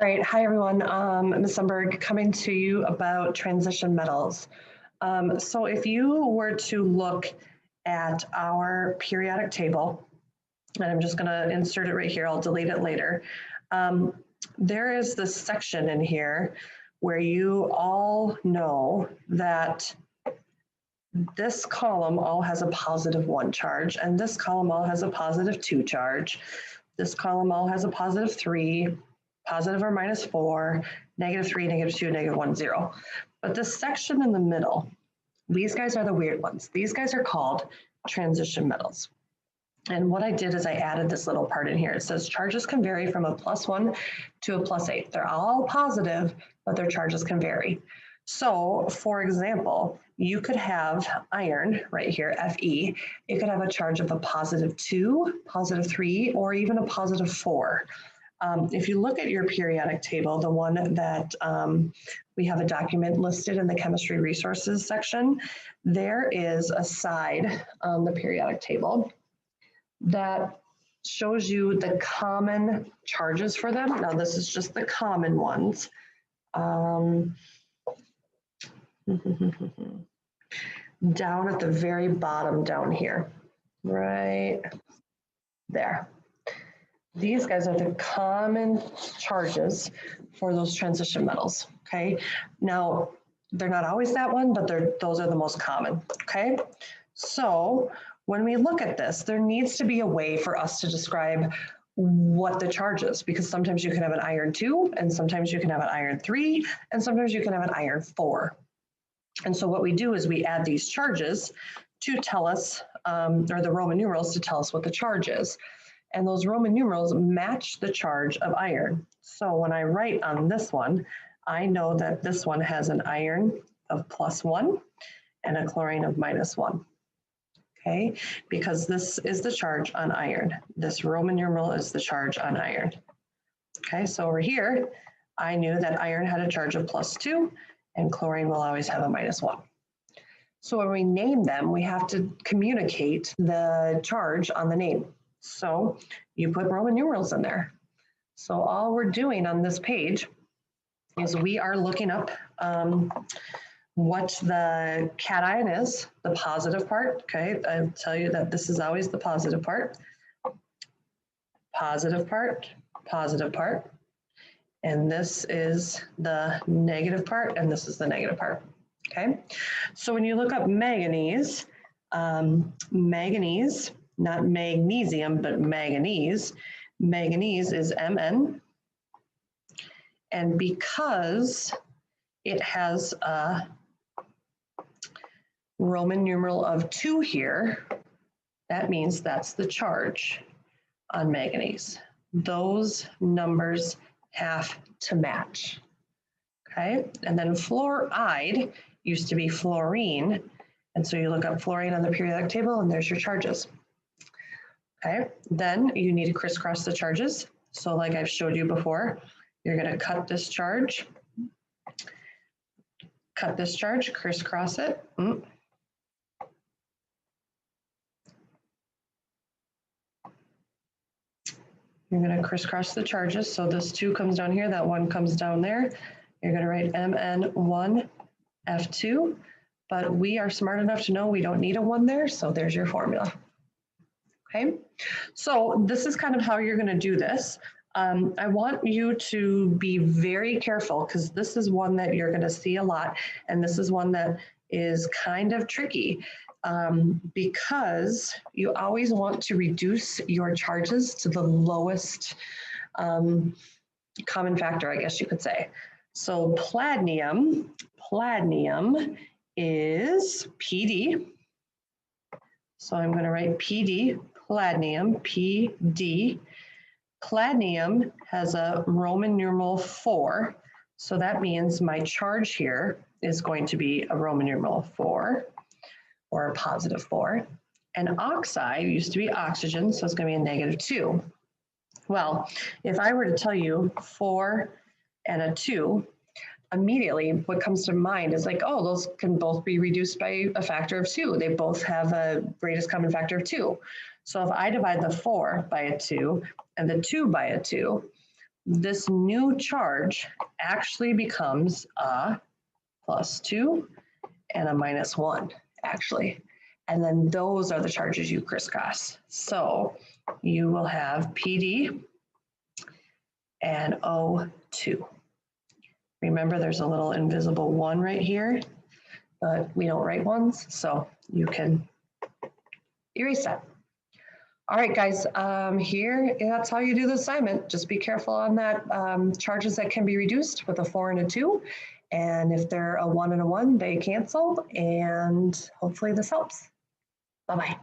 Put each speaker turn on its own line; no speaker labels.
All right, hi everyone. Ms. Sundberg coming to you about transition metals. So if you were to look at our periodic table, and I'm just going to insert it right here, I'll delete it later. There is this section in here where you all know that this column all has a +1 charge, and this column all has a +2 charge. This column all has a +3, positive or -4, -3, -2, -1, 0. But this section in the middle, these guys are the weird ones. These guys are called transition metals. And what I did is I added this little part in here. It says charges can vary from a +1 to a +8. They're all positive, but their charges can vary. So for example, you could have iron right here, Fe. It could have a charge of a +2, +3, or even a +4. If you look at your periodic table, the one that we have a document listed in the chemistry resources section, there is a side on the periodic table that shows you the common charges for them. Now this is just the common ones. Down at the very bottom down here, right there. These guys are the common charges for those transition metals, okay? Now, they're not always that one, but those are the most common, okay? So when we look at this, there needs to be a way for us to describe what the charge is, because sometimes you can have an iron 2, and sometimes you can have an iron 3, and sometimes you can have an iron 4. And so what we do is we add these charges to tell us, or the Roman numerals to tell us what the charge is. And those Roman numerals match the charge of iron. So when I write on this one, I know that this one has an iron of +1 and a chlorine of -1. Okay, because this is the charge on iron. This Roman numeral is the charge on iron. Okay, so over here, I knew that iron had a charge of +2 and chlorine will always have a -1. So when we name them, we have to communicate the charge on the name. So you put Roman numerals in there. So all we're doing on this page is we are looking up what the cation is, the positive part, okay? I'll tell you that this is always the positive part, positive part, positive part. And this is the negative part, and this is the negative part, okay? So when you look up manganese, manganese, not magnesium, but manganese, manganese is Mn. And because it has a Roman numeral of 2 here, that means that's the charge on manganese. Those numbers have to match, okay? And then fluoride used to be fluorine, and so you look up fluorine on the periodic table and there's your charges, okay? Then you need to crisscross the charges. So like I've showed you before, you're gonna cut this charge, crisscross it. You're going to crisscross the charges. So this 2 comes down here, that 1 comes down there. You're going to write Mn1F2, but we are smart enough to know we don't need a 1 there, so there's your formula. Okay, so this is kind of how you're going to do this. I want you to be very careful because this is one that you're going to see a lot, and this is one that is kind of tricky. Because you always want to reduce your charges to the lowest common factor, I guess you could say. So palladium is PD. So I'm going to write PD, palladium, PD. Palladium has a Roman numeral 4. So that means my charge here is going to be a Roman numeral 4. Or a +4. And oxide used to be oxygen, so it's going to be a -2. Well, if I were to tell you 4 and a 2, immediately what comes to mind is like, oh, those can both be reduced by a factor of 2. They both have a greatest common factor of 2. So if I divide the 4 by a 2 and the 2 by a 2, this new charge actually becomes a +2 and a -1, actually. And then those are the charges you crisscross. So you will have PD and O2. Remember, there's a little invisible 1 right here, but we don't write ones, so you can erase that. All right, guys, here, that's how you do the assignment. Just be careful on that charges that can be reduced with a 4 and a 2. And if they're a 1 and a 1, they cancel. And hopefully this helps. Bye-bye.